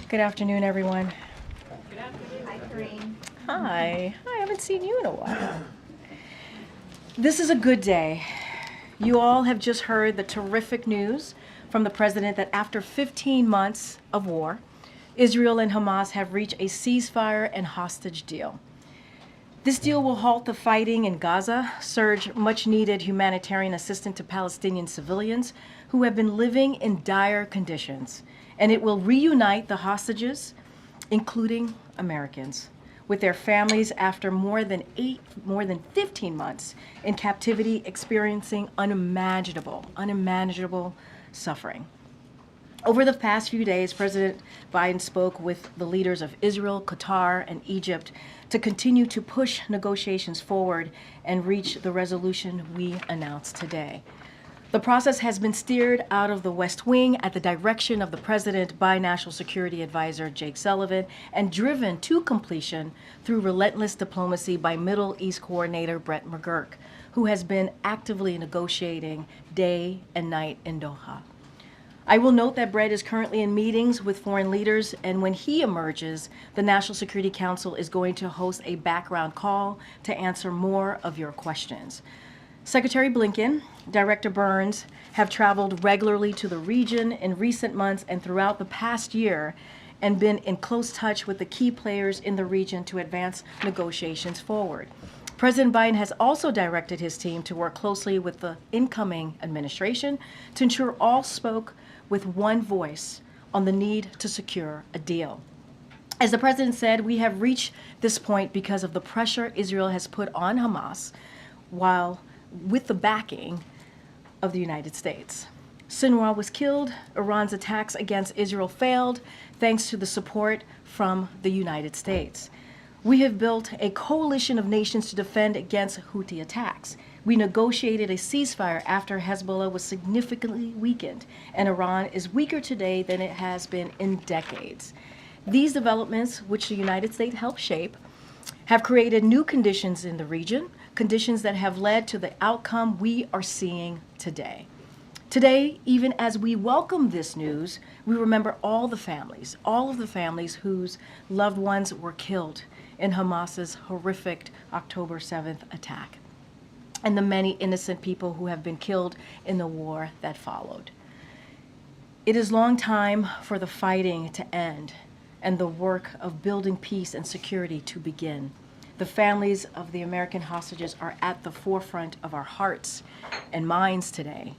Good afternoon, everyone. Good afternoon. Hi, Karine. Hi. I haven't seen you in a while. This is a good day. You all have just heard the terrific news from the president that after 15 months of war, Israel and Hamas have reached a ceasefire and hostage deal. This deal will halt the fighting in Gaza, surge much needed humanitarian assistance to Palestinian civilians who have been living in dire conditions, and it will reunite the hostages, including Americans, with their families after more than 15 months in captivity, experiencing unimaginable suffering. Over the past few days, President Biden spoke with the leaders of Israel, Qatar, and Egypt to continue to push negotiations forward and reach the resolution we announced today. The process has been steered out of the West Wing at the direction of the President by National Security Advisor Jake Sullivan and driven to completion through relentless diplomacy by Middle East Coordinator Brett McGurk, who has been actively negotiating day and night in Doha. I will note that Brett is currently in meetings with foreign leaders, and when he emerges, the National Security Council is going to host a background call to answer more of your questions. Secretary Blinken, Director Burns have traveled regularly to the region in recent months and throughout the past year and been in close touch with the key players in the region to advance negotiations forward. President Biden has also directed his team to work closely with the incoming administration to ensure all spoke with one voice on the need to secure a deal. As the president said, we have reached this point because of the pressure Israel has put on Hamas, while with the backing of the United States. Sinwar was killed. Iran's attacks against Israel failed thanks to the support from the United States. We have built a coalition of nations to defend against Houthi attacks. We negotiated a ceasefire after Hezbollah was significantly weakened, and Iran is weaker today than it has been in decades. These developments, which the United States helped shape, have created new conditions in the region, conditions that have led to the outcome we are seeing today. Today, even as we welcome this news, we remember all of the families whose loved ones were killed in Hamas's horrific October 7th attack, and the many innocent people who have been killed in the war that followed. It is long time for the fighting to end and the work of building peace and security to begin. The families of the American hostages are at the forefront of our hearts and minds today.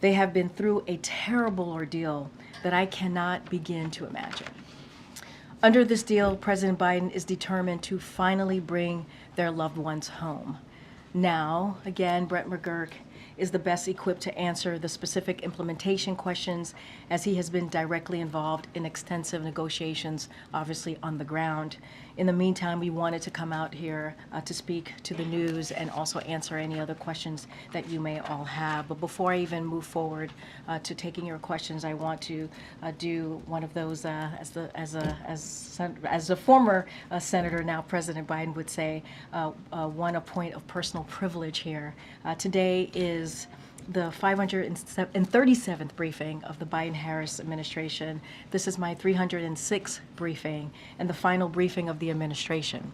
They have been through a terrible ordeal that I cannot begin to imagine. Under this deal, President Biden is determined to finally bring their loved ones home. Now, again, Brett McGurk is the best equipped to answer the specific implementation questions, as he has been directly involved in extensive negotiations, obviously on the ground. In the meantime, we wanted to come out here to speak to the news and also answer any other questions that you may all have. But before I even move forward to taking your questions, I want to do one of those, as a former senator, now President Biden would say, a point of personal privilege here. Today is the 537th briefing of the Biden-Harris administration. This is my 306th briefing and the final briefing of the administration.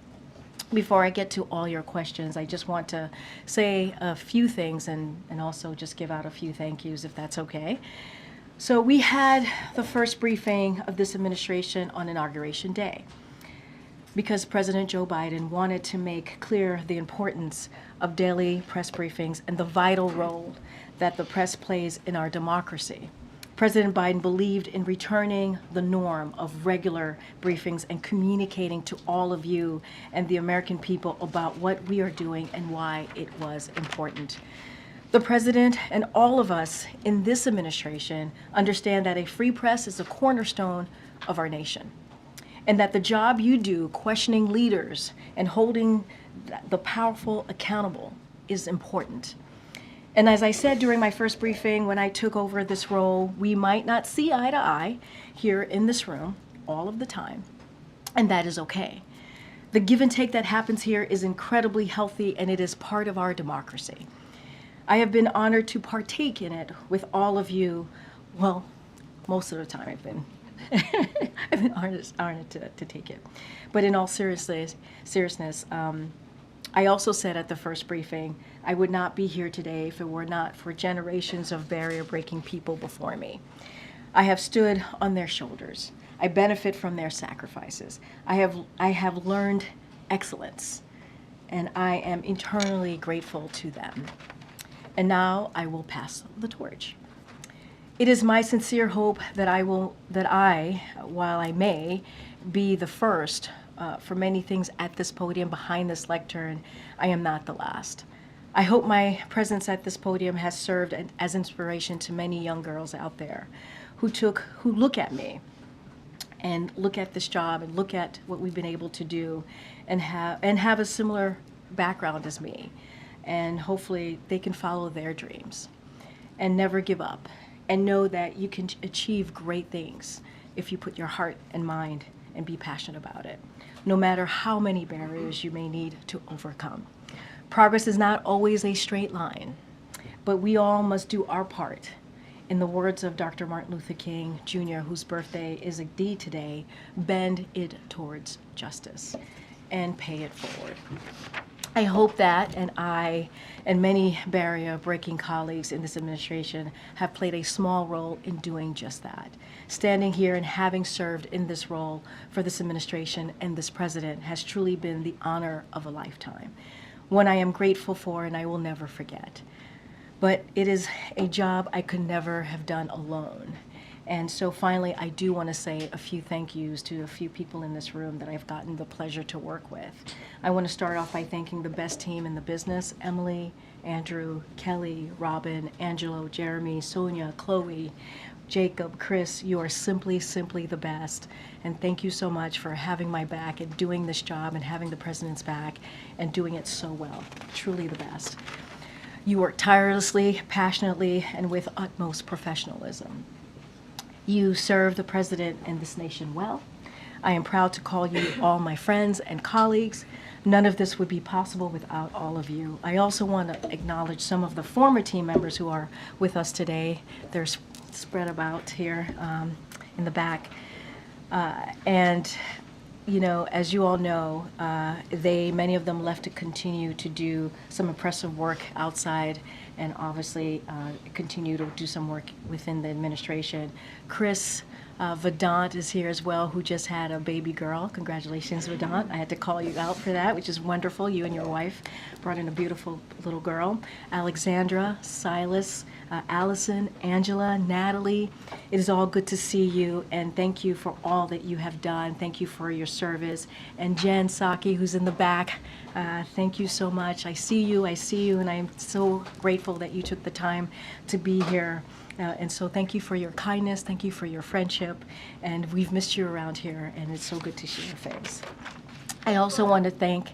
Before I get to all your questions, I just want to say a few things and also just give out a few thank yous, if that's okay. So we had the first briefing of this administration on Inauguration Day, because President Joe Biden wanted to make clear the importance of daily press briefings and the vital role that the press plays in our democracy. President Biden believed in returning the norm of regular briefings and communicating to all of you and the American people about what we are doing and why it was important. The president and all of us in this administration understand that a free press is a cornerstone of our nation, and that the job you do questioning leaders and holding the powerful accountable is important. And as I said during my first briefing, when I took over this role, we might not see eye to eye here in this room all of the time, and that is okay. The give and take that happens here is incredibly healthy, and it is part of our democracy. I have been honored to partake in it with all of you. Well, most of the time I've been I've been honored to take it. But in all seriousness, I also said at the first briefing, I would not be here today if it were not for generations of barrier-breaking people before me. I have stood on their shoulders. I benefit from their sacrifices. I have learned excellence, and I am eternally grateful to them. And now I will pass the torch. It is my sincere hope that while I may be the first for many things at this podium, behind this lectern, I am not the last. I hope my presence at this podium has served as inspiration to many young girls out there who look at me and look at this job and look at what we've been able to do and have a similar background as me. And hopefully they can follow their dreams and never give up and know that you can achieve great things if you put your heart and mind and be passionate about it, no matter how many barriers you may need to overcome. Progress is not always a straight line, but we all must do our part. In the words of Dr. Martin Luther King Jr., whose birthday is indeed today, bend it towards justice and pay it forward. I hope that I and many barrier-breaking colleagues in this administration have played a small role in doing just that. Standing here and having served in this role for this administration and this president has truly been the honor of a lifetime, one I am grateful for and I will never forget. But it is a job I could never have done alone. And so finally, I do want to say a few thank yous to a few people in this room that I've gotten the pleasure to work with. I want to start off by thanking the best team in the business: Emily, Andrew, Kelly, Robin, Angelo, Jeremy, Sonia, Chloe, Jacob, Chris. You are simply the best. And thank you so much for having my back and doing this job and having the president's back and doing it so well. Truly the best. You work tirelessly, passionately, and with utmost professionalism. You serve the president and this nation well. I am proud to call you all my friends and colleagues. None of this would be possible without all of you. I also want to acknowledge some of the former team members who are with us today. They're spread about here in the back. And you know, as you all know, many of them left to continue to do some impressive work outside and obviously continue to do some work within the administration. Chris Vedant is here as well, who just had a baby girl. Congratulations, Vedant. I had to call you out for that, which is wonderful. You and your wife brought in a beautiful little girl. Alexandra, Silas, Allison, Angela, Natalie. It is all good to see you, and thank you for all that you have done. Thank you for your service. And Jen Saki, who's in the back, thank you so much. I see you, and I'm so grateful that you took the time to be here. And so thank you for your kindness, thank you for your friendship, and we've missed you around here, and it's so good to see your face. I also want to thank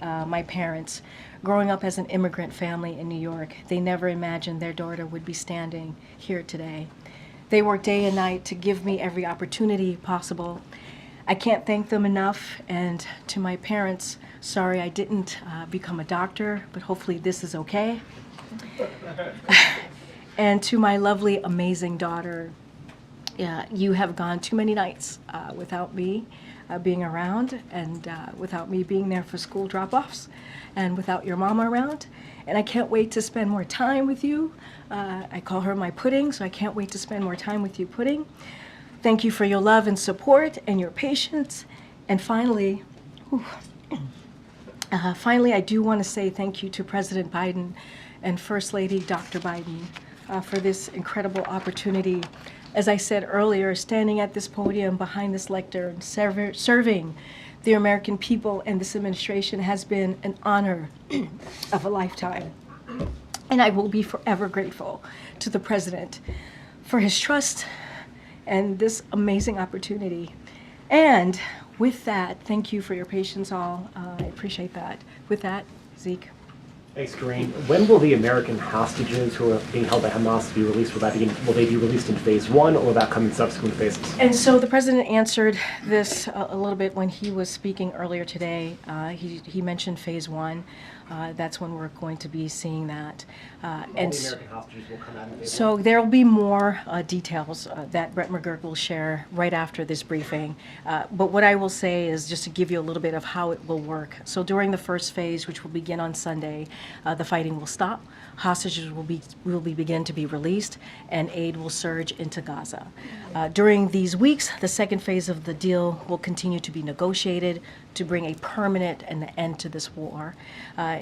my parents. Growing up as an immigrant family in New York, they never imagined their daughter would be standing here today. They worked day and night to give me every opportunity possible. I can't thank them enough, and to my parents, sorry I didn't become a doctor, but hopefully this is okay. And to my lovely, amazing daughter, you have gone too many nights without me being around, and without me being there for school drop-offs, and without your mama around. And I can't wait to spend more time with you. I call her my pudding, so I can't wait to spend more time with you, Pudding. Thank you for your love and support and your patience. And finally, I do want to say thank you to President Biden and First Lady Dr. Biden for this incredible opportunity. As I said earlier, standing at this podium behind this lectern, serving the American people and this administration has been an honor of a lifetime. And I will be forever grateful to the President for his trust and this amazing opportunity. And with that, thank you for your patience all. I appreciate that. With that, Zeke. Thanks, Karine. When will the American hostages who are being held by Hamas be released? Will they be released in phase one, or will that come in subsequent phases? And so the president answered this a little bit when he was speaking earlier today. He mentioned phase one. that's when we're going to be seeing that. All And the s- American hostages will come out in phase so one? there will be more details that Brett McGurk will share right after this briefing. But what I will say is just to give you a little bit of how it will work. So during the first phase, which will begin on Sunday, the fighting will stop. Hostages will begin to be released, and aid will surge into Gaza. During these weeks, the second phase of the deal will continue to be negotiated to bring a permanent end to this war.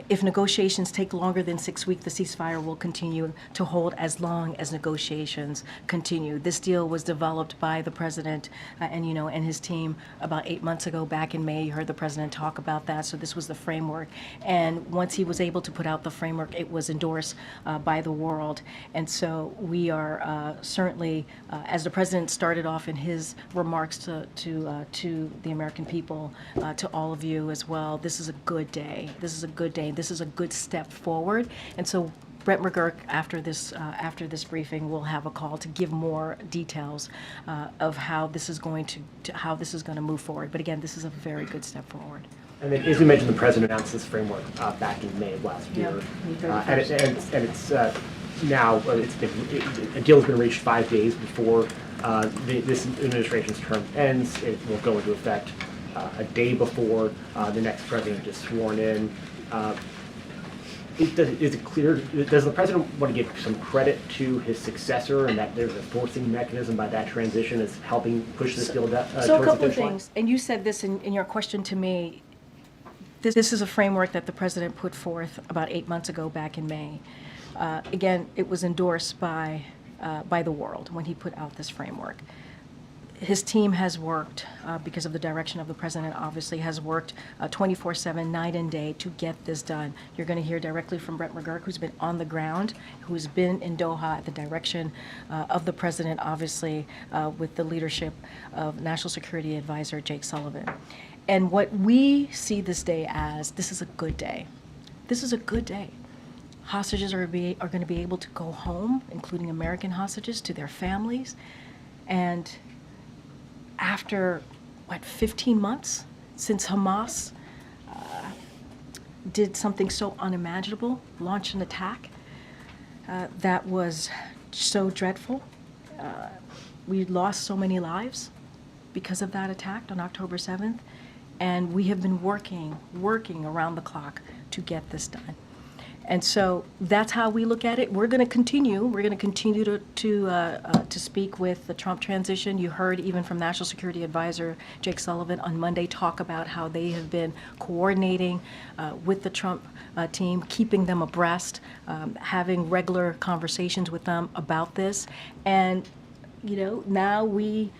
If negotiations take longer than 6 weeks, the ceasefire will continue to hold as long as negotiations continue. This deal was developed by the president and his team about 8 months ago, back in May. You heard the president talk about that. So this was the framework. And once he was able to put out the framework, it was endorsed by the world. And so we are certainly, as the president started off in his remarks to the American people, to all of you as well, this is a good day. This is a good day. This is a good step forward. And so Brett McGurk, after this briefing, will have a call to give more details of how this is going to move forward. But again, this is a very good step forward. And then, as you mentioned, the president announced this framework back in May of last year. A deal has been reached 5 days before this administration's term ends. It will go into effect a day before the next president is sworn in. Is it clear, does the president want to give some credit to his successor, and that there's a forcing mechanism by that transition is helping push this deal towards the So a couple of finish line? things, and you said this in your question to me. This is a framework that the president put forth about 8 months ago, back in May. Again, it was endorsed by the world when he put out this framework. His team has worked, because of the direction of the president, obviously, has worked 24/7, night and day, to get this done. You're going to hear directly from Brett McGurk, who's been on the ground, who's been in Doha at the direction of the president, obviously, with the leadership of National Security Advisor Jake Sullivan. And what we see this day as, this is a good day. This is a good day. Hostages are going to be able to go home, including American hostages, to their families. And after, 15 months since Hamas did something so unimaginable, launched an attack that was so dreadful. We lost so many lives because of that attack on October 7th. And we have been working around the clock to get this done. And so that's how we look at it. We're going to continue. We're going to continue to speak with the Trump transition. You heard even from National Security Advisor Jake Sullivan on Monday talk about how they have been coordinating with the Trump team, keeping them abreast, having regular conversations with them about this. And now we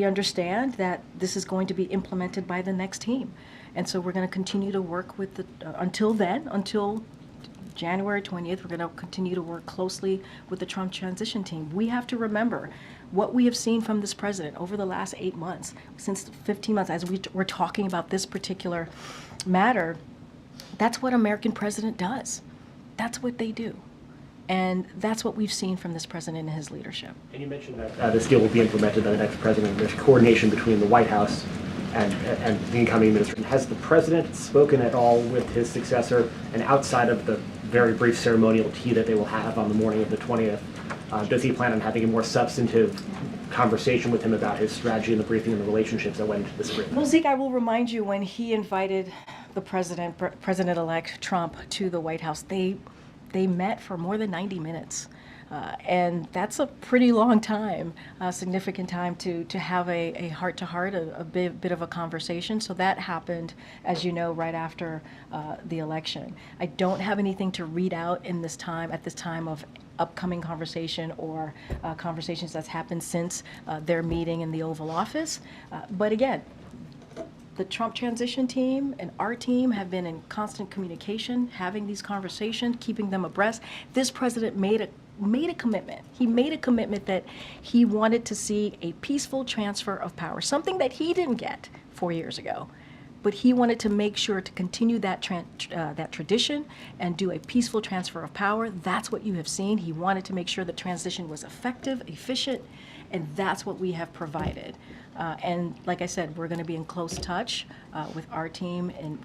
understand that this is going to be implemented by the next team. And so we're going to continue to work with until January 20th, we're going to continue to work closely with the Trump transition team. We have to remember what we have seen from this president over the last 8 months, since 15 months, as we're talking about this particular matter. That's what American president does. That's what they do. And that's what we've seen from this president and his leadership. And you mentioned that this deal will be implemented by the next president. There's coordination between the White House and the incoming administration. Has the president spoken at all with his successor? And outside of the very brief ceremonial tea that they will have on the morning of the 20th, does he plan on having a more substantive conversation with him about his strategy and the briefing and the relationships that went into this agreement? Well, Zeke, I will remind you, when he invited the President-elect Trump to the White House, they met for more than 90 minutes. And that's a pretty long time, significant time to have a heart-to-heart, a bit of a conversation. So that happened, as you know, right after the election. I don't have anything to read out at this time of upcoming conversation or conversations that's happened since their meeting in the Oval Office. But again, the Trump transition team and our team have been in constant communication, having these conversations, keeping them abreast. This president made a commitment. He made a commitment that he wanted to see a peaceful transfer of power, something that he didn't get 4 years ago. But he wanted to make sure to continue that tradition and do a peaceful transfer of power. That's what you have seen. He wanted to make sure the transition was effective, efficient, and that's what we have provided. And like I said, we're going to be in close touch with our team and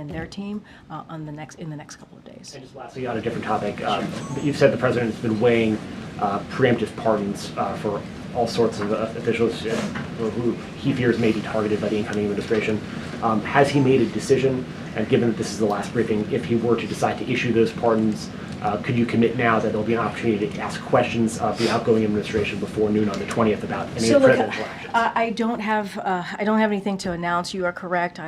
their team in the next couple of days. And just lastly, on a different topic, you've said the president has been weighing preemptive pardons for all sorts of officials who he fears may be targeted by the incoming administration. Has he made a decision? And given that this is the last briefing, if he were to decide to issue those pardons, could you commit now that there'll be an opportunity to ask questions of the outgoing administration before noon on the 20th about any of the presidential actions? I don't have anything to announce. You are correct.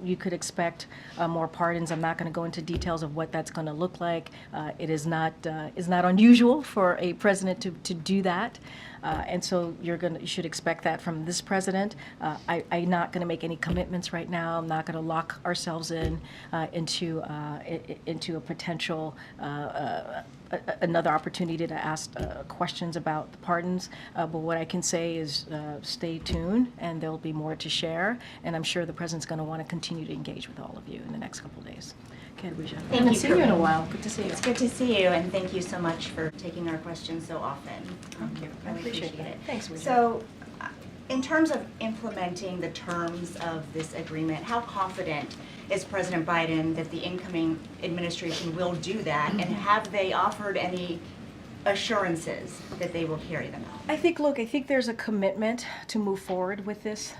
You could expect more pardons. I'm not going to go into details of what that's going to look like. It is not unusual for a president to do that. And so you should expect that from this president. I'm not going to make any commitments right now. I'm not going to lock ourselves into a potential another opportunity to ask questions about the pardons. But what I can say is stay tuned, and there'll be more to share. And I'm sure the president's going to want to continue to engage with all of you in the next couple of days. Okay, Lucia. Thank haven't you, seen you in a Karine. while. Good to see you. It's good to see you, and thank you so much for taking our questions so often. Thank you. I Really appreciate that. it. Thanks, Lucia. So, in terms of implementing the terms of this agreement, how confident is President Biden that the incoming administration will do that, and have they offered any assurances that they will carry them out? I think there's a commitment to move forward with this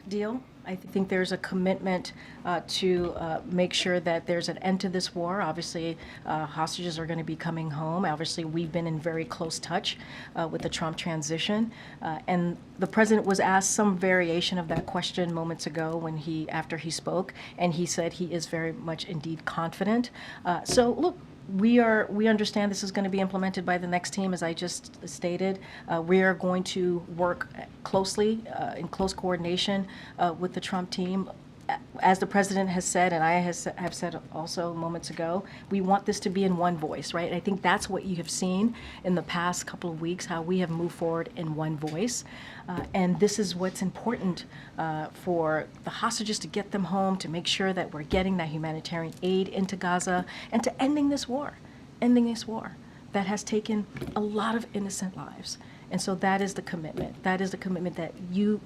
deal. I think there's a commitment to make sure that there's an end to this war. Obviously, hostages are going to be coming home. Obviously, we've been in very close touch with the Trump transition. And the president was asked some variation of that question moments ago after he spoke, and he said he is very much indeed confident. So look, we understand this is going to be implemented by the next team, as I just stated. We are going to work closely, in close coordination with the Trump team. As the president has said, and I have said also moments ago, we want this to be in one voice, right? I think that's what you have seen in the past couple of weeks, how we have moved forward in one voice. And this is what's important for the hostages, to get them home, to make sure that we're getting that humanitarian aid into Gaza, and to ending this war that has taken a lot of innocent lives. And so that is the commitment. That is the commitment that you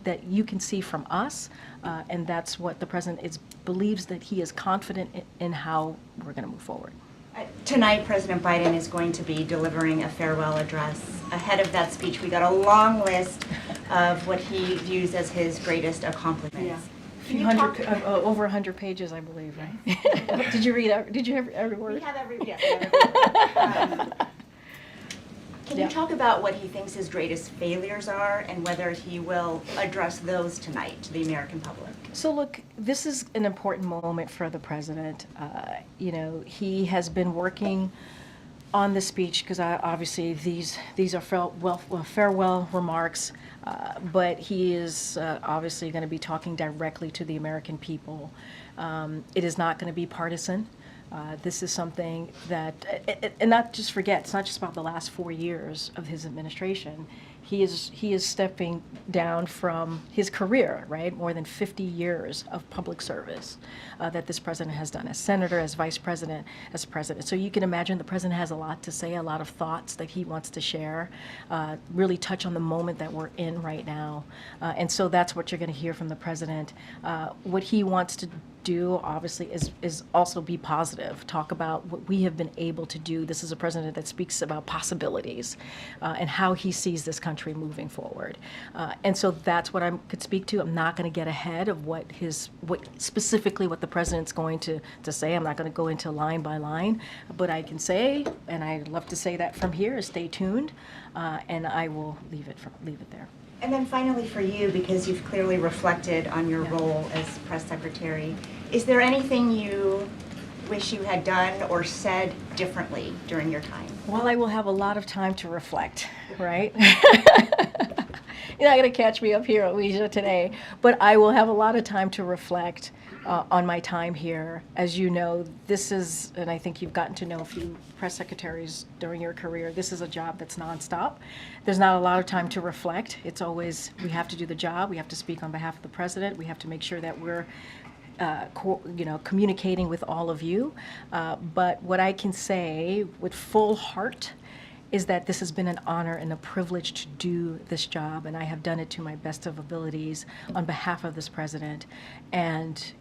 can see from us, and that's what the president believes, that he is confident in how we're going to move forward. Tonight, President Biden is going to be delivering a farewell address. Ahead of that speech, we got a long list of what he views as his greatest accomplishments. Can you talk? Over 100 pages, I believe, right? Did you read? Did you have every word? We have every, yes, we have every word. Can you talk about what he thinks his greatest failures are, and whether he will address those tonight to the American public? So look, this is an important moment for the president. He has been working on the speech, because obviously these are farewell remarks, but he is obviously going to be talking directly to the American people. It is not going to be partisan. This is something that, and not just forget, it's not just about the last 4 years of his administration. He is stepping down from his career, right? More than 50 years of public service that this president has done as senator, as vice president, as president. So you can imagine the president has a lot to say, a lot of thoughts that he wants to share, really touch on the moment that we're in right now. And so that's what you're going to hear from the president. What he wants to do, obviously, is also be positive, talk about what we have been able to do. This is a president that speaks about possibilities and how he sees this country moving forward. And so that's what I could speak to. I'm not going to get ahead of what specifically what the president's going to say. I'm not going to go into line by line, but I can say, and I'd love to say that from here, is stay tuned, and I will leave it there. And then finally for you, because you've clearly reflected on your role as press secretary, is there anything you wish you had done or said differently during your time? Well, I will have a lot of time to reflect, right? You're not going to catch me up here, Alicia, today, but I will have a lot of time to reflect on my time here. As you know, this is, and I think you've gotten to know a few press secretaries during your career, this is a job that's nonstop. There's not a lot of time to reflect. It's always, we have to do the job, we have to speak on behalf of the president, we have to make sure that we're communicating with all of you. But what I can say with full heart is that this has been an honor and a privilege to do this job, and I have done it to my best of abilities on behalf of this president, and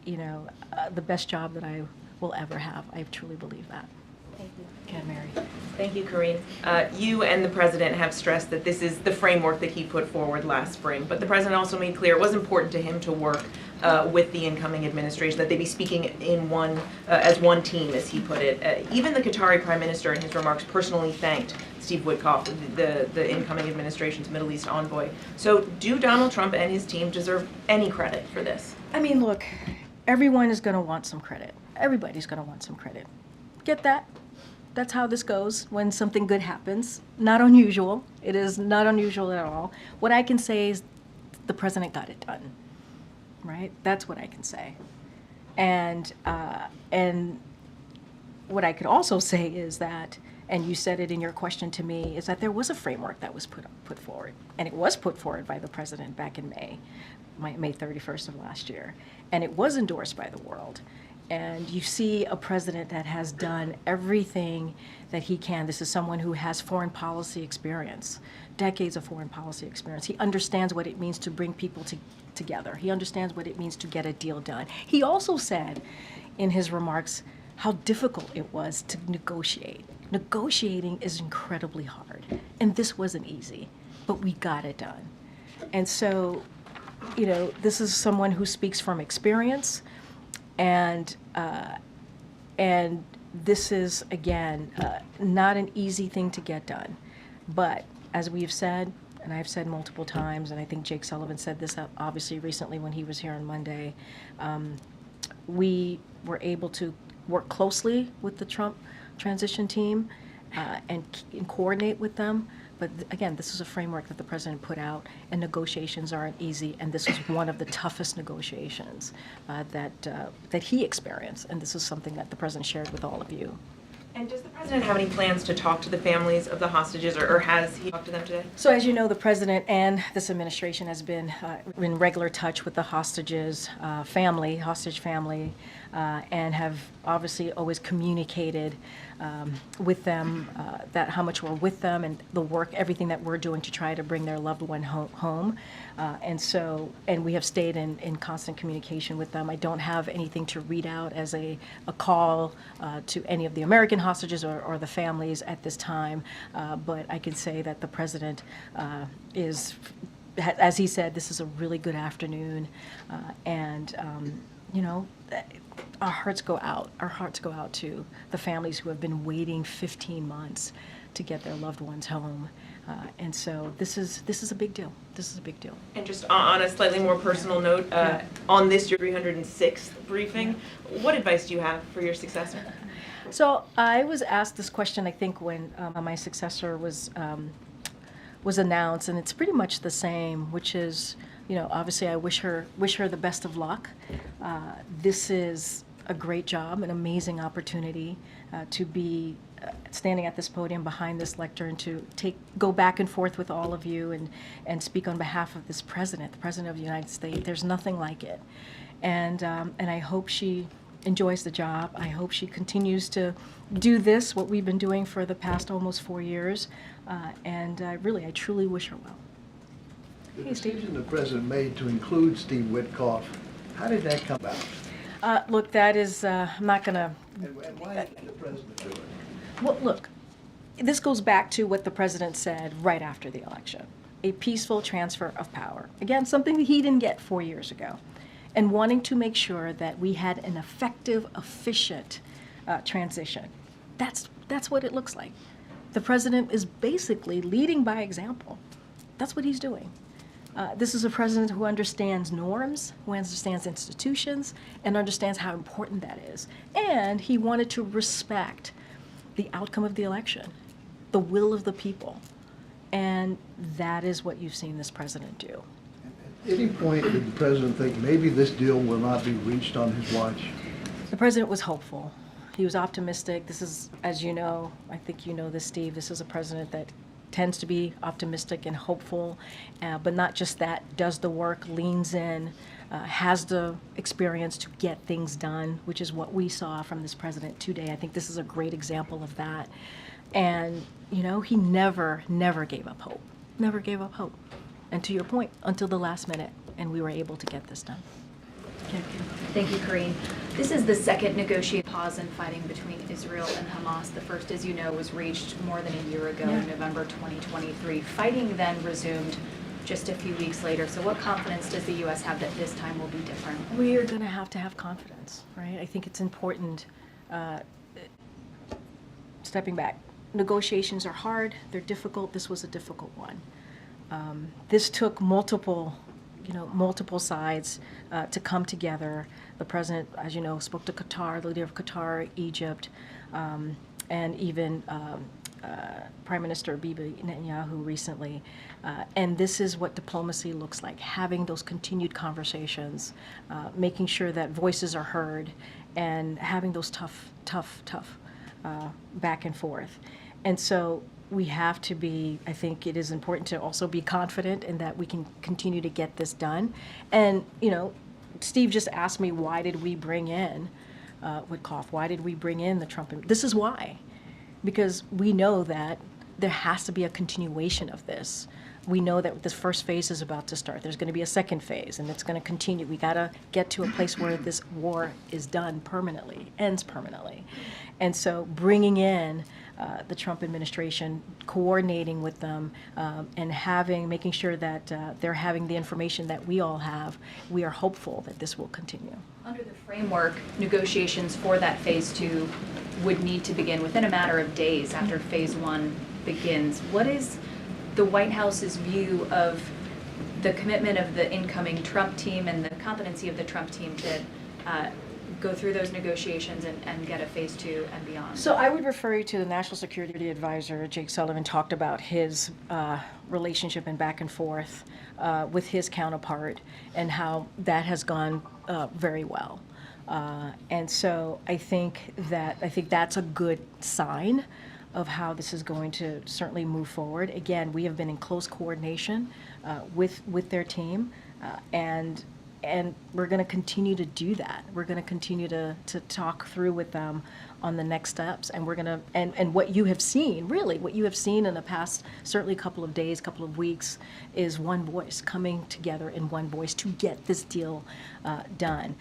the best job that I will ever have. I truly believe that. Thank you. Ken, Mary. Thank you, Karine. You and the president have stressed that this is the framework that he put forward last spring, but the president also made clear it was important to him to work with the incoming administration, that they be speaking in as one team, as he put it. Even the Qatari prime minister in his remarks personally thanked Steve Witkoff, the incoming administration's Middle East envoy. So do Donald Trump and his team deserve any credit for this? I mean, look, everyone is going to want some credit. Everybody's going to want some credit. Get that? That's how this goes when something good happens. Not unusual. It is not unusual at all. What I can say is the president got it done, right? That's what I can say. And what I could also say is that, and you said it in your question to me, is that there was a framework that was put forward. And it was put forward by the president back in May 31st of last year. And it was endorsed by the world. And you see a president that has done everything that he can. This is someone who has foreign policy experience, decades of foreign policy experience. He understands what it means to bring people together. He understands what it means to get a deal done. He also said in his remarks how difficult it was to negotiate. Negotiating is incredibly hard, and this wasn't easy, but we got it done. And so, this is someone who speaks from experience. And this is, again, not an easy thing to get done. But as we've said, and I've said multiple times, and I think Jake Sullivan said this obviously recently when he was here on Monday, we were able to work closely with the Trump transition team and coordinate with them. But again, this is a framework that the president put out, and negotiations aren't easy. And this was one of the toughest negotiations that he experienced. And this is something that the president shared with all of you. And does the president have any plans to talk to the families of the hostages, or has he talked to them today? So as you know, the president and this administration has been in regular touch with the hostages hostage family, and have obviously always communicated with them that how much we're with them and the work, everything that we're doing to try to bring their loved one home. And we have stayed in constant communication with them. I don't have anything to read out as a call to any of the American hostages or the families at this time, but I can say that the president is, as he said, this is a really good afternoon, and our hearts go out. Our hearts go out to the families who have been waiting 15 months to get their loved ones home, and so this is a big deal. This is a big deal. And just on a slightly more personal note, on this your 306th briefing, what advice do you have for your successor? So I was asked this question, I think, when my successor was announced, and it's pretty much the same, which is, obviously I wish her the best of luck. This is a great job, an amazing opportunity to be standing at this podium behind this lectern and to go back and forth with all of you and speak on behalf of this president, the president of the United States. There's nothing like it, and I hope she enjoys the job. I hope she continues to do what we've been doing for the past almost 4 years, and I truly wish her well. The decision the president made to include Steve Witkoff, how did that come about? Look, that is, I'm not going to... And why did the president do it? Well, look, this goes back to what the president said right after the election. A peaceful transfer of power. Again, something that he didn't get 4 years ago. And wanting to make sure that we had an effective, efficient transition. That's what it looks like. The president is basically leading by example. That's what he's doing. This is a president who understands norms, who understands institutions, and understands how important that is. And he wanted to respect the outcome of the election, the will of the people. And that is what you've seen this president do. At any point, did the president think maybe this deal will not be reached on his watch? The president was hopeful. He was optimistic. This is, as you know, I think you know this, Steve, this is a president that tends to be optimistic and hopeful, but not just that, does the work, leans in, has the experience to get things done, which is what we saw from this president today. I think this is a great example of that. And, you know, he never gave up hope. Never gave up hope. And to your point, until the last minute, and we were able to get this done. Thank you, Karine. This is the second negotiated pause in fighting between Israel and Hamas. The first, as you know, was reached more than a year ago in November 2023. Fighting then resumed just a few weeks later. So what confidence does the U.S. have that this time will be different? We're going to have confidence, right? I think it's important, stepping back. Negotiations are hard, they're difficult. This was a difficult one. This took multiple sides to come together. The president, as you know, spoke to Qatar, the leader of Qatar, Egypt, and even Prime Minister Bibi Netanyahu recently. And this is what diplomacy looks like, having those continued conversations, making sure that voices are heard, and having those tough back and forth. And so we have to be, I think it is important to also be confident in that we can continue to get this done. And, you know, Steve just asked me, why did we bring in Witkoff? Why did we bring in the Trump? This is why. Because we know that there has to be a continuation of this. We know that this first phase is about to start. There's going to be a second phase, and it's going to continue. We got to get to a place where this war is done permanently, ends permanently. And so bringing in the Trump administration, coordinating with them, and making sure that they're having the information that we all have, we are hopeful that this will continue. Under the framework, negotiations for that phase 2 would need to begin within a matter of days after phase 1 begins. What is the White House's view of the commitment of the incoming Trump team and the competency of the Trump team to go through those negotiations and get a phase 2 and beyond? So I would refer you to the National Security Advisor. Jake Sullivan talked about his relationship and back and forth with his counterpart and how that has gone very well. And so I think that's a good sign of how this is going to certainly move forward. Again, we have been in close coordination with their team, and we're going to continue to do that. We're going to continue to talk through with them on the next steps, and we're going to and what you have seen, really, what you have seen in the past, certainly couple of days, couple of weeks, is one voice coming together in one voice to get this deal done.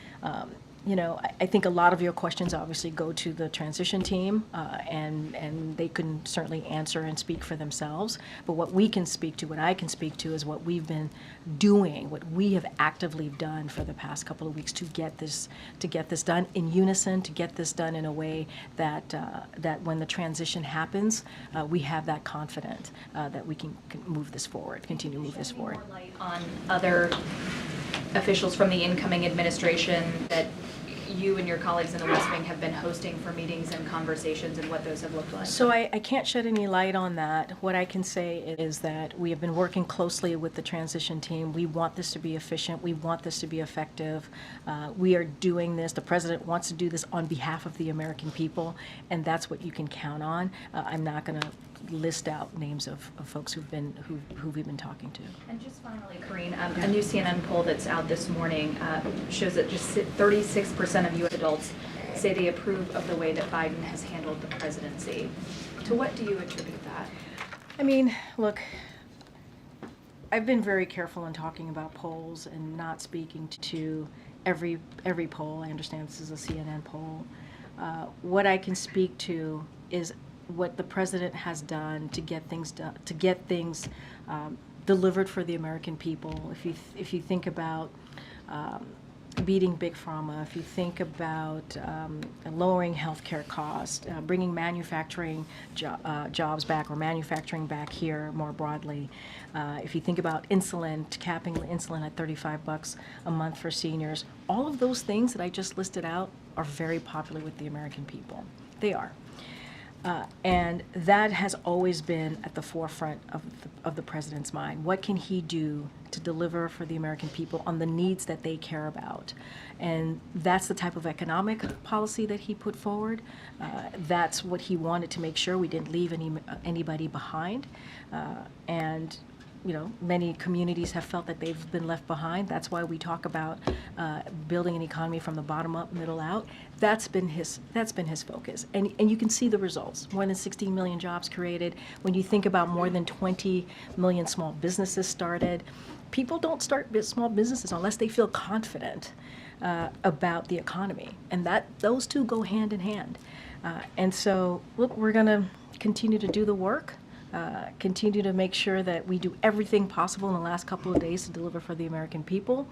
You know, I think a lot of your questions obviously go to the transition team, and they can certainly answer and speak for themselves. But what we can speak to, what I can speak to, is what we've been doing, what we have actively done for the past couple of weeks to get this done in unison, to get this done in a way that that when the transition happens, we have that confidence that we can move this forward, continue to move this forward. More light on other officials from the incoming administration that you and your colleagues in the West Wing have been hosting for meetings and conversations, and what those have looked like? So I can't shed any light on that. What I can say is that we have been working closely with the transition team. We want this to be efficient. We want this to be effective. We are doing this. The president wants to do this on behalf of the American people, and that's what you can count on. I'm not going to list out names of folks who we've been talking to. And just finally, Karine, a new CNN poll that's out this morning shows that just 36% of U.S. adults say they approve of the way that Biden has handled the presidency. To what do you attribute that? I mean, look, I've been very careful in talking about polls and not speaking to every poll. I understand this is a CNN poll. What I can speak to is what the president has done to get things done, to get things delivered for the American people. If you think about beating big pharma, if you think about lowering healthcare costs, bringing manufacturing jobs back, or manufacturing back here more broadly, if you think about insulin, capping insulin at $35 a month for seniors, all of those things that I just listed out are very popular with the American people. They are. And that has always been at the forefront of the president's mind. What can he do to deliver for the American people on the needs that they care about? And that's the type of economic policy that he put forward. That's what he wanted to make sure we didn't leave anybody behind. And you know, many communities have felt that they've been left behind. That's why we talk about building an economy from the bottom up, middle out. That's been his focus, and you can see the results. More than 16 million jobs created. When you think about more than 20 million small businesses started, people don't start small businesses unless they feel confident about the economy, and those two go hand in hand. And so, look, we're going to continue to do the work. Continue to make sure that we do everything possible in the last couple of days to deliver for the American people.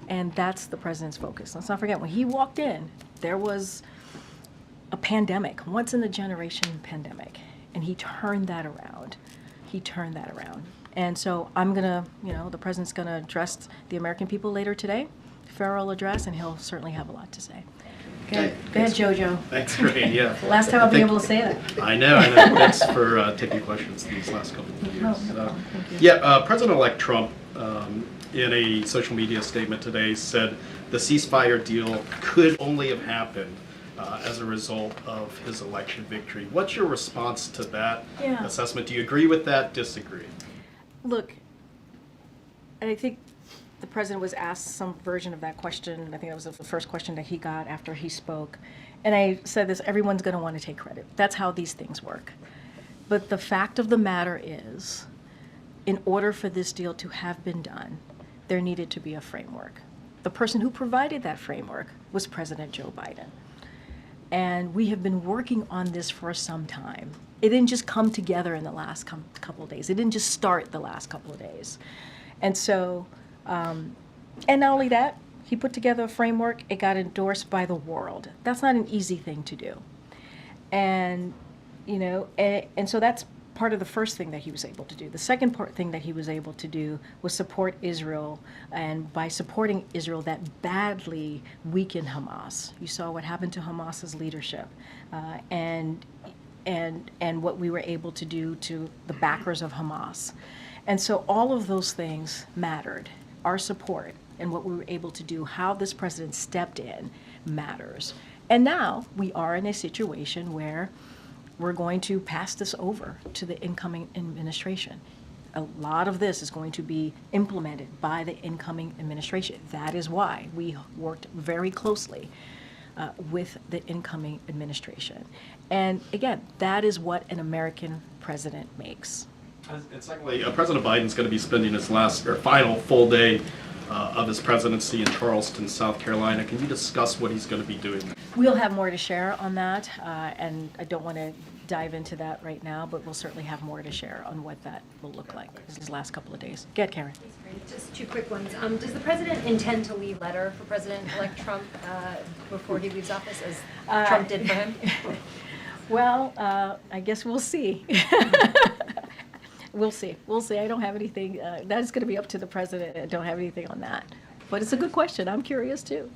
And that's the president's focus. Let's not forget, when he walked in, there was a pandemic, once in a generation pandemic. And he turned that around. And so the president's going to address the American people later today, farewell address, and he'll certainly have a lot to say. Go ahead, JoJo. Thanks, Karine. Yeah. Last time I'll be able to say that. I know. Thanks for taking questions these last couple of years. Thank you. President-elect Trump, in a social media statement today, said the ceasefire deal could only have happened as a result of his election victory. What's your response to that assessment? Do you agree with that? Disagree? Look, I think the president was asked some version of that question. I think that was the first question that he got after he spoke. And I said this, everyone's going to want to take credit. That's how these things work. But the fact of the matter is, in order for this deal to have been done, there needed to be a framework. The person who provided that framework was President Joe Biden. And we have been working on this for some time. It didn't just come together in the last couple of days. It didn't just start the last couple of days. And so, and not only that, he put together a framework. It got endorsed by the world. That's not an easy thing to do. And, and so that's part of the first thing that he was able to do. The second thing that he was able to do was support Israel. And by supporting Israel, that badly weakened Hamas. You saw what happened to Hamas's leadership. And what we were able to do to the backers of Hamas. And so all of those things mattered. Our support and what we were able to do, how this president stepped in, matters. And now we are in a situation where we're going to pass this over to the incoming administration. A lot of this is going to be implemented by the incoming administration. That is why we worked very closely with the incoming administration. And again, that is what an American president makes. And secondly, President Biden's going to be spending his final full day of his presidency in Charleston, South Carolina. Can you discuss what he's going to be doing? We'll have more to share on that, and I don't want to dive into that right now, but we'll certainly have more to share on what that will look like these last couple of days. Go ahead, Karen. Just two quick ones. Does the president intend to leave a letter for President-elect Trump before he leaves office, as Trump did for him? Well, I guess we'll see. We'll see. I don't have anything. That's going to be up to the president. I don't have anything on that. But it's a good question. I'm curious, too.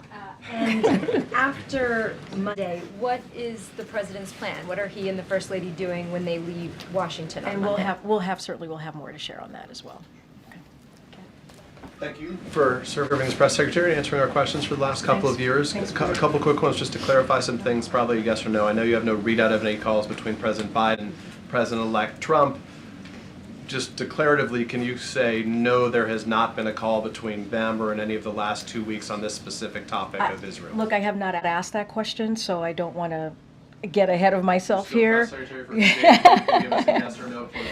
And after Monday, what is the president's plan? What are he and the First Lady doing when they leave Washington on And Monday? we'll have more to share on that as well. Thank you for serving as press secretary and answering our questions for the last couple of years. A couple quick ones just to clarify some things, probably yes or no. I know you have no readout of any calls between President Biden and President-elect Trump. Just declaratively, can you say, no, there has not been a call between them or in any of the last 2 weeks on this specific topic of Israel? Look, I have not asked that question, so I don't want to get ahead of myself here.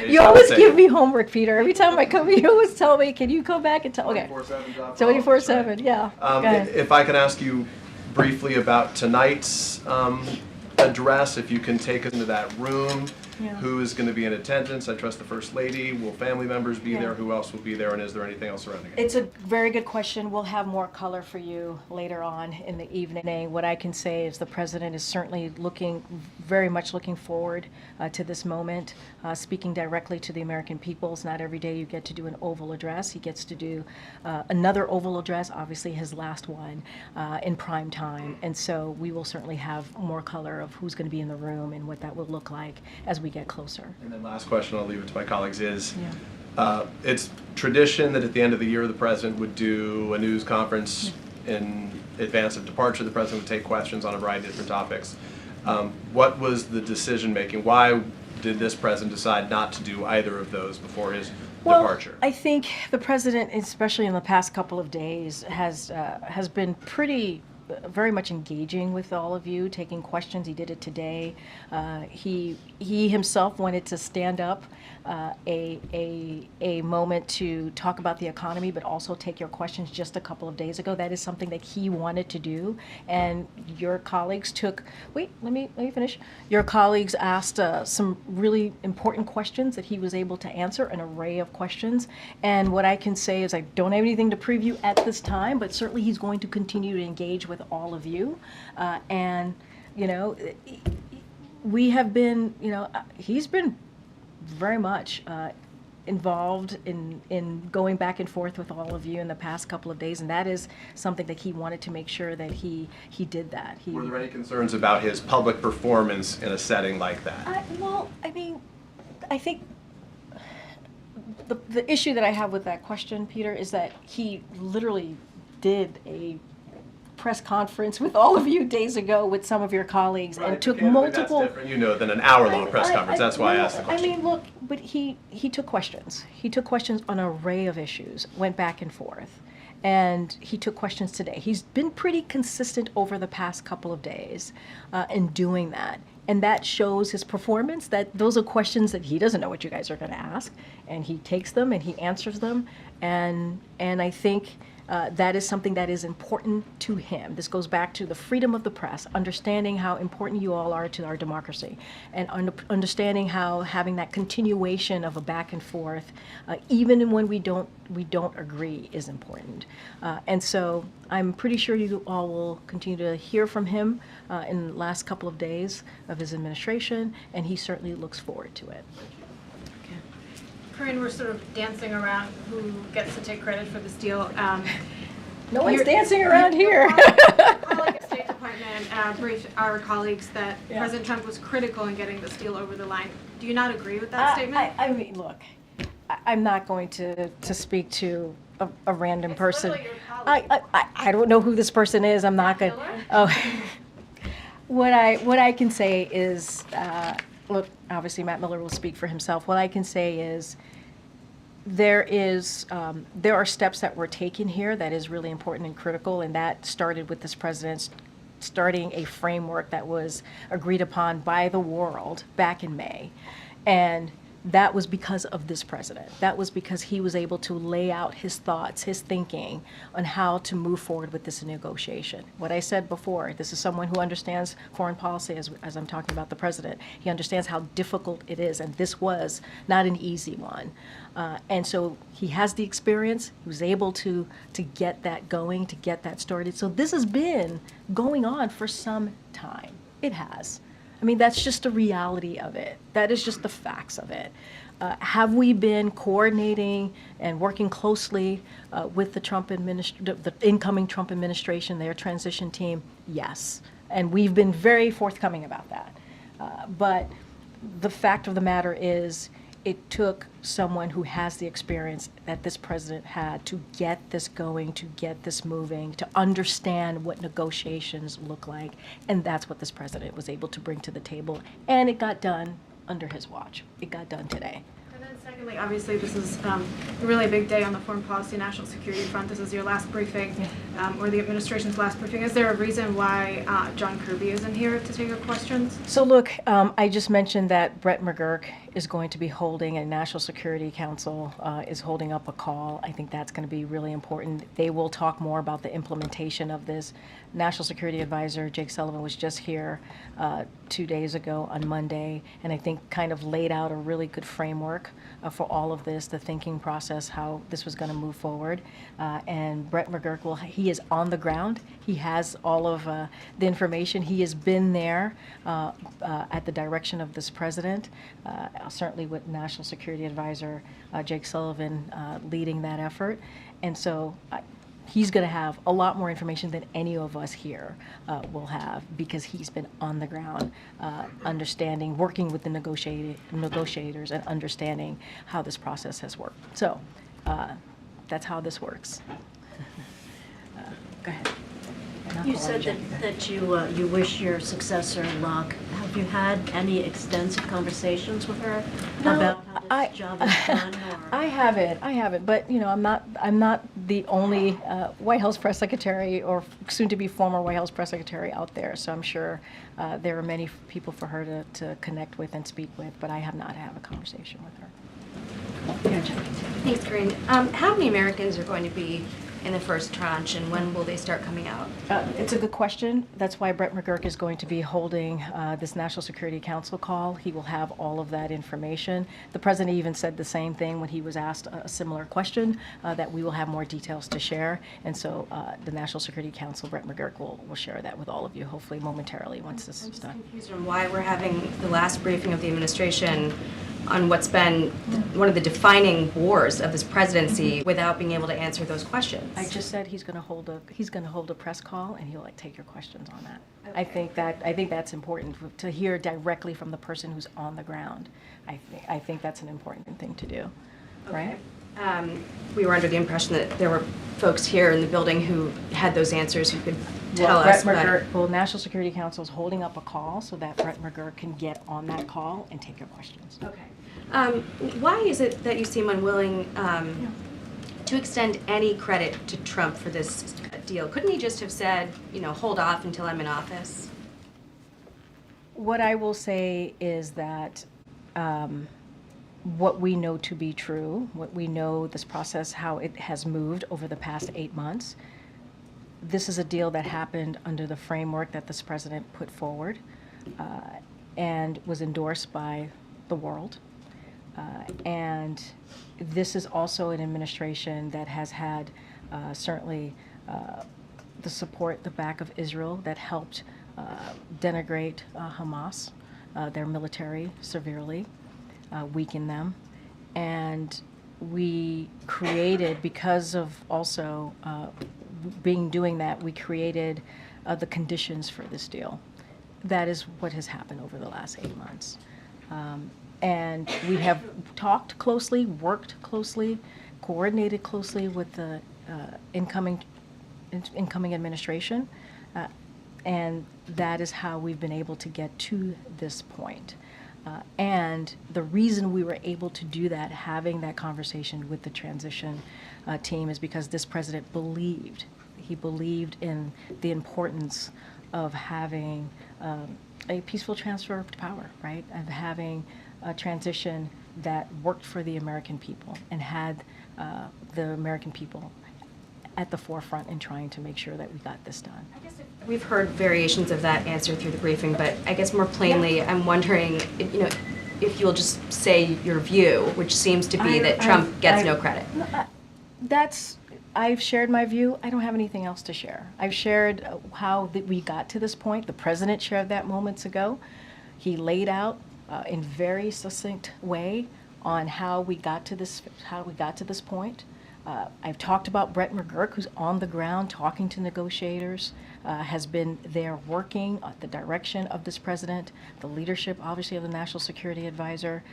You always give me homework, Peter. Every time I come, you always tell me, can you come back and tell? Okay. 24/7, yeah. Go ahead. If I can ask you briefly about tonight's address, if you can take us into that room Yeah. Who is going to be in attendance? I trust the First Lady. Will family members be Yeah. there? Who else will be there? And is there anything else surrounding it? It's a very good question. We'll have more color for you later on in the evening. What I can say is the president is certainly very much looking forward to this moment, speaking directly to the American people. It's not every day you get to do an Oval Address. He gets to do another Oval Address, obviously his last one, in prime time. And so we will certainly have more color of who's going to be in the room and what that will look like as we get closer. And then last question, I'll leave it to my colleagues, is Yeah. it's tradition that at the end of the year, the president would do a news conference in advance of departure. The president would take questions on a variety of different topics. What was the decision making? Why did this president decide not to do either of those before his departure? I think the president, especially in the past couple of days, has been very much engaging with all of you, taking questions. He did it today. He himself wanted to stand up a moment to talk about the economy, but also take your questions just a couple of days ago. That is something that he wanted to do, and your colleagues let me finish. Your colleagues asked some really important questions that he was able to answer, an array of questions. And what I can say is I don't have anything to preview at this time, but certainly he's going to continue to engage with all of you. And, we have been, he's been very much involved in going back and forth with all of you in the past couple of days, and that is something that he wanted to make sure that he did that. Were there any concerns about his public performance in a setting like that? I think the issue that I have with that question, Peter, is that he literally did a press conference with all of you days ago with some of your colleagues and took multiple. That's different, than an hour-long press conference. That's why I asked the question. Look, but he took questions. He took questions on an array of issues, went back and forth, and he took questions today. He's been pretty consistent over the past couple of days in doing that. And that shows his performance, that those are questions that he doesn't know what you guys are going to ask, and he takes them and he answers them, and I think that is something that is important to him. This goes back to the freedom of the press, understanding how important you all are to our democracy, and understanding how having that continuation of a back and forth, even when we don't agree, is important. And so I'm pretty sure you all will continue to hear from him in the last couple of days of his administration, and he certainly looks forward to it. Karine, we're sort of dancing around who gets to take credit for this deal. No one's dancing around here. Our colleague at State Department briefed our colleagues that President Trump was critical in getting this deal over the line. Do you not agree with that statement? I mean, look, I'm not going to speak to a random person. Literally your colleague. I don't know who this person is. I'm not going to. Oh. What I can say is, look, obviously Matt Miller will speak for himself. What I can say is there are steps that were taken here that is really important and critical, and that started with this president starting a framework that was agreed upon by the world back in May. And that was because of this president. That was because he was able to lay out his thoughts, his thinking on how to move forward with this negotiation. What I said before, this is someone who understands foreign policy as I'm talking about the president. He understands how difficult it is, and this was not an easy one. And so he has the experience. He was able to get that going, to get that started. So this has been going on for some time. It has. I mean, that's just the reality of it. That is just the facts of it. Have we been coordinating and working closely with the incoming Trump administration, their transition team? Yes. And we've been very forthcoming about that. But the fact of the matter is, it took someone who has the experience that this president had to get this going, to get this moving, to understand what negotiations look like. And that's what this president was able to bring to the table. And it got done under his watch. It got done today. And then secondly, obviously this is a really big day on the foreign policy, national security front. This is your last briefing, or the administration's last briefing. Is there a reason why John Kirby isn't here to take your questions? So look, I just mentioned that Brett McGurk is going to be holding, and National Security Council is holding up a call. I think that's going to be really important. They will talk more about the implementation of this. National Security Advisor Jake Sullivan was just here 2 days ago on Monday, and I think kind of laid out a really good framework for all of this, the thinking process, how this was going to move forward. And Brett McGurk, he is on the ground. He has all of the information. He has been there at the direction of this president, certainly with National Security Advisor Jake Sullivan leading that effort. And so he's going to have a lot more information than any of us here will have, because he's been on the ground, understanding, working with the negotiators and understanding how this process has worked. So that's how this works. Go ahead. You said that you wish your successor luck. Have you had any extensive conversations with her about how this job is done? Or? I haven't. But you know, I'm not the only White House press secretary or soon-to-be former White House press secretary out there. So I'm sure there are many people for her to connect with and speak with. But I have not had a conversation with her. Yeah, Jackie. Thanks, Karine. How many Americans are going to be in the first tranche, and when will they start coming out? It's a good question. That's why Brett McGurk is going to be holding this National Security Council call. He will have all of that information. The president even said the same thing when he was asked a similar question, that we will have more details to share. And so the National Security Council, Brett McGurk, will share that with all of you, hopefully momentarily, once this is done. I'm confused on why we're having the last briefing of the administration on what's been one of the defining wars of this presidency without being able to answer those questions. I just said he's going to hold a press call, and he'll take your questions on that. Okay. I think that's important to hear directly from the person who's on the ground. I think that's an important thing to do, right? We were under the impression that there were folks here in the building who had those answers, who could tell us. National Security Council is holding up a call so that Brett McGurk can get on that call and take your questions. Okay. Why is it that you seem unwilling to extend any credit to Trump for this deal? Couldn't he just have said, you know, hold off until I'm in office? What I will say is that what we know to be true, what we know this process, how it has moved over the past 8 months, this is a deal that happened under the framework that this president put forward and was endorsed by the world. And this is also an administration that has had certainly the support, the back of Israel, that helped denigrate Hamas, their military severely, weaken them. And we created, because of also doing that, we created the conditions for this deal. That is what has happened over the last 8 months. And we have talked closely, worked closely, coordinated closely with the incoming administration, and that is how we've been able to get to this point. And the reason we were able to do that, having that conversation with the transition team, is because this president believed in the importance of having a peaceful transfer of power, right? Of having a transition that worked for the American people and had the American people at the forefront in trying to make sure that we got this done. I guess we've heard variations of that answer through the briefing, but I guess more plainly, I'm wondering, you know, if you'll just say your view, which seems to be that Trump gets no credit. I've shared my view. I don't have anything else to share. I've shared how we got to this point. The president shared that moments ago. He laid out in very succinct way on how we got to this point. I've talked about Brett McGurk, who's on the ground talking to negotiators, has been there working at the direction of this president, the leadership, obviously, of the National Security Advisor.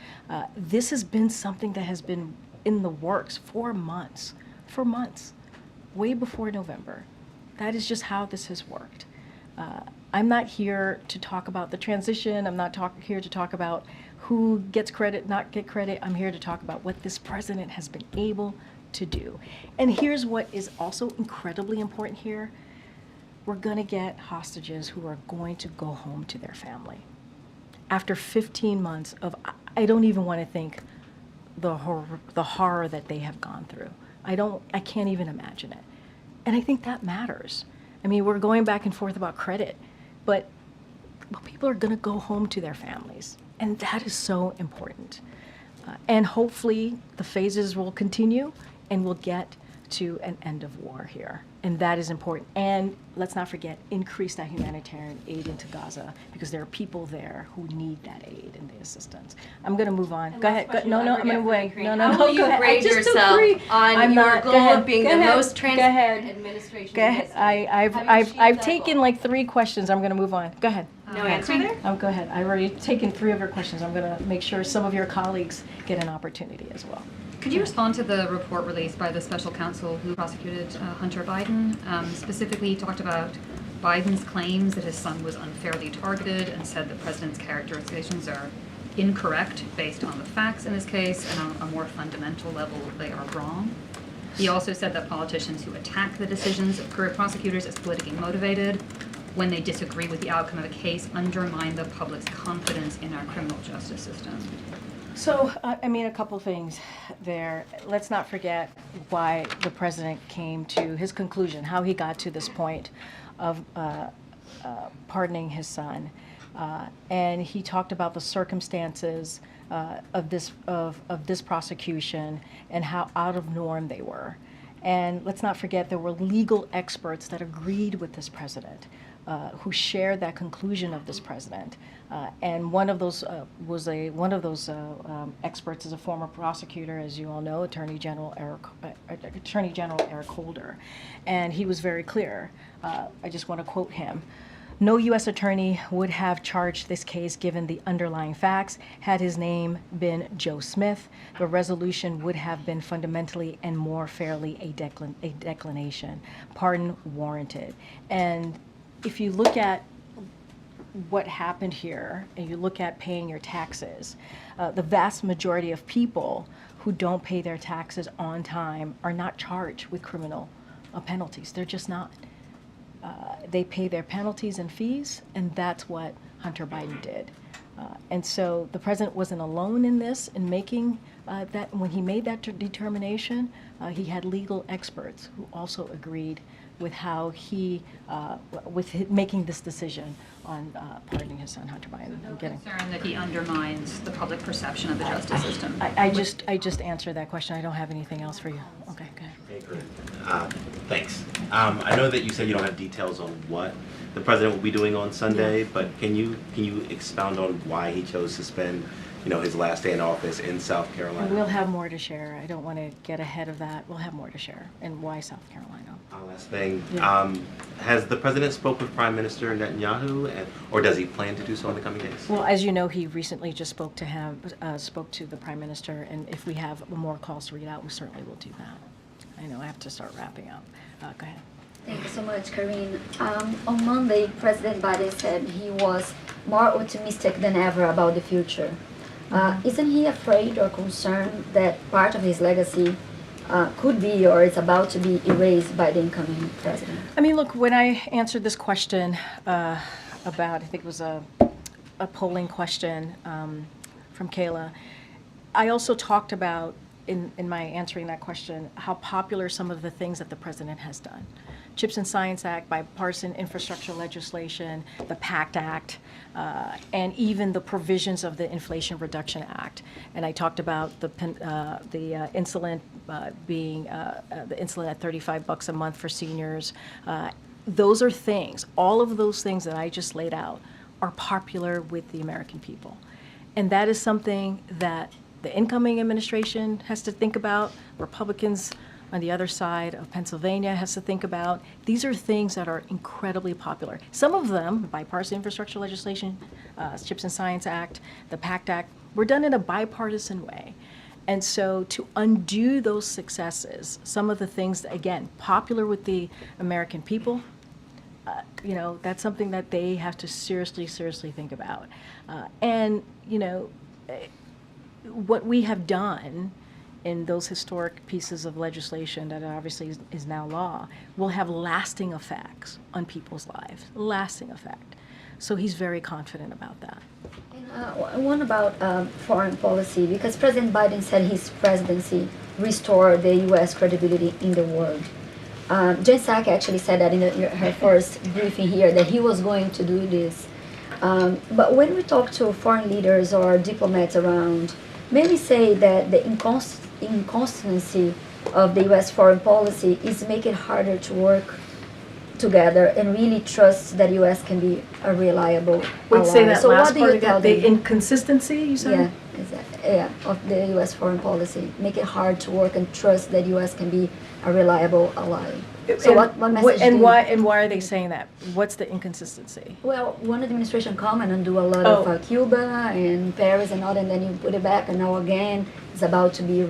This has been something that has been in the works for months, way before November. That is just how this has worked. I'm not here to talk about the transition. I'm not here to talk about who gets credit, not get credit. I'm here to talk about what this president has been able to do. And here's what is also incredibly important here. We're going to get hostages who are going to go home to their family. After 15 months of, I don't even want to think the horror that they have gone through. I can't even imagine it. And I think that matters. I mean, we're going back and forth about credit, but people are going to go home to their families, and that is so important. And hopefully the phases will continue and we'll get to an end of war here. And that is important. And let's not forget, increase that humanitarian aid into Gaza, because there are people there who need that aid and the assistance. I'm going to move on. Go ahead. No, I'm going to wait. No, How will you go ahead. grade I just yourself agree. on I'm your not- goal go ahead, of being go the ahead, most go transparent ahead. administration Go in ahead. history? I've Have you achieved I've that taken goal? like 3 questions. I'm going to move on. Go ahead. No answer there? Oh, go ahead. I've already taken 3 of your questions. I'm going to make sure some of your colleagues get an opportunity as well. Could you respond to the report released by the special counsel who prosecuted Hunter Biden? Specifically, he talked about Biden's claims that his son was unfairly targeted and said the president's characterizations are incorrect based on the facts in this case, and on a more fundamental level, they are wrong. He also said that politicians who attack the decisions of career prosecutors as politically motivated when they disagree with the outcome of a case undermine the public's confidence in our criminal justice system. So, I mean, a couple things there. Let's not forget why the president came to his conclusion, how he got to this point of pardoning his son. And he talked about the circumstances of this prosecution and how out of norm they were. And let's not forget there were legal experts that agreed with this president, who shared that conclusion of this president. And one of those experts is a former prosecutor, as you all know, Attorney General Eric Holder, and he was very clear. I just want to quote him. No U.S. attorney would have charged this case given the underlying facts. Had his name been Joe Smith, the resolution would have been fundamentally and more fairly a declination, pardon warranted. And if you look at what happened here, and you look at paying your taxes, the vast majority of people who don't pay their taxes on time are not charged with criminal penalties. They're just not. They pay their penalties and fees, and that's what Hunter Biden did. And so the president wasn't alone in this, in making that. When he made that determination, he had legal experts who also agreed with how he, making this decision on pardoning his son, Hunter Biden. No concern that he undermines the public perception of the justice system. I just answered that question. I don't have anything else for you. Okay, good. Hey, Karine. Thanks. I know that you said you don't have details on what the president will be doing on Sunday, but can you expound on why he chose to spend, his last day in office in South Carolina? We'll have more to share. I don't want to get ahead of that. We'll have more to share. And why South Carolina? Last thing, Yeah. Has the president spoke with Prime Minister Netanyahu, or does he plan to do so in the coming days? Well, as you know, he recently just spoke to the Prime Minister, and if we have more calls to read out, we certainly will do that. I know I have to start wrapping up. Go ahead. Thank you so much, Karine. On Monday, President Biden said he was more optimistic than ever about the future. Isn't he afraid or concerned that part of his legacy could be or is about to be erased by the incoming president? I mean, look, when I answered this question about, I think it was a polling question from Kayla, I also talked about, in my answering that question, how popular some of the things that the president has done. CHIPS and Science Act, bipartisan infrastructure legislation, the PACT Act, and even the provisions of the Inflation Reduction Act. And I talked about the insulin being the insulin at $35 a month for seniors. Those are things, all of those things that I just laid out are popular with the American people. And that is something that the incoming administration has to think about, Republicans on the other side of Pennsylvania has to think about. These are things that are incredibly popular. Some of them, bipartisan infrastructure legislation, CHIPS and Science Act, the PACT Act, were done in a bipartisan way. And so to undo those successes, some of the things, again, popular with the American people, that's something that they have to seriously think about. What we have done in those historic pieces of legislation that obviously is now law will have lasting effects on people's lives, lasting effect. So he's very confident about that. And One about foreign policy, because President Biden said his presidency restored the U.S. credibility in the world. Jen Psaki actually said that in her first briefing here, that he was going to do this. But when we talk to foreign leaders or diplomats around, many say that the inconsistency of the U.S. foreign policy is making it harder to work together and really trust that U.S. can be a reliable ally. Wait, say that So last what do part you tell again. The them? inconsistency, you said? Yeah, exactly. Yeah, of the U.S. foreign policy. Make it hard to work and trust that U.S. can be a reliable ally. So what message do you... why are they saying that? What's the inconsistency? Well, one administration come and do a lot of Cuba and Paris and all, and then you put it back, and now again it's about to be,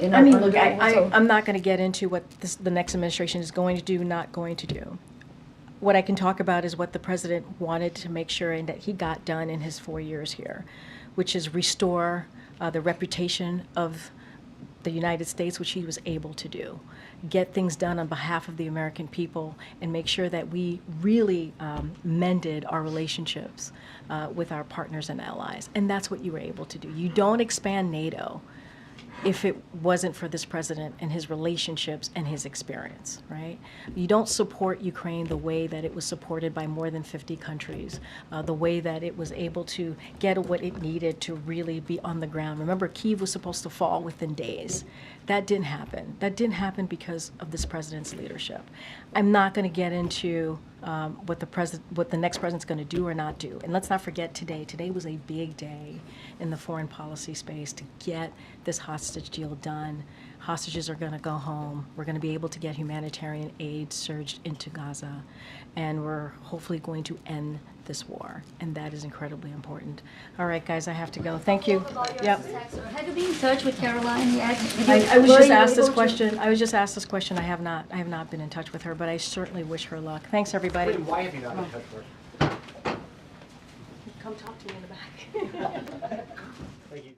I mean, look, I'm not going to get into what the next administration is going to do, not going to do. What I can talk about is what the president wanted to make sure and that he got done in his 4 years here, which is restore the reputation of the United States, which he was able to do. Get things done on behalf of the American people and make sure that we really mended our relationships with our partners and allies. And that's what you were able to do. You don't expand NATO if it wasn't for this president and his relationships and his experience, right? You don't support Ukraine the way that it was supported by more than 50 countries, the way that it was able to get what it needed to really be on the ground. Remember, Kyiv was supposed to fall within days. That didn't happen. That didn't happen because of this president's leadership. I'm not going to get into what the next president's going to do or not do. And let's not forget today. Today was a big day in the foreign policy space to get this hostage deal done. Hostages are going to go home. We're going to be able to get humanitarian aid surged into Gaza. And we're hopefully going to end this war. And that is incredibly important. All right, guys, I have to go. Thank you. Yep. Have you been in touch with Caroline yet? I was just asked this question. I was just asked this question. I have not been in touch with her, but I certainly wish her luck. Thanks, everybody. Why have you not been in touch with her? Come talk to me in the back. Thank you.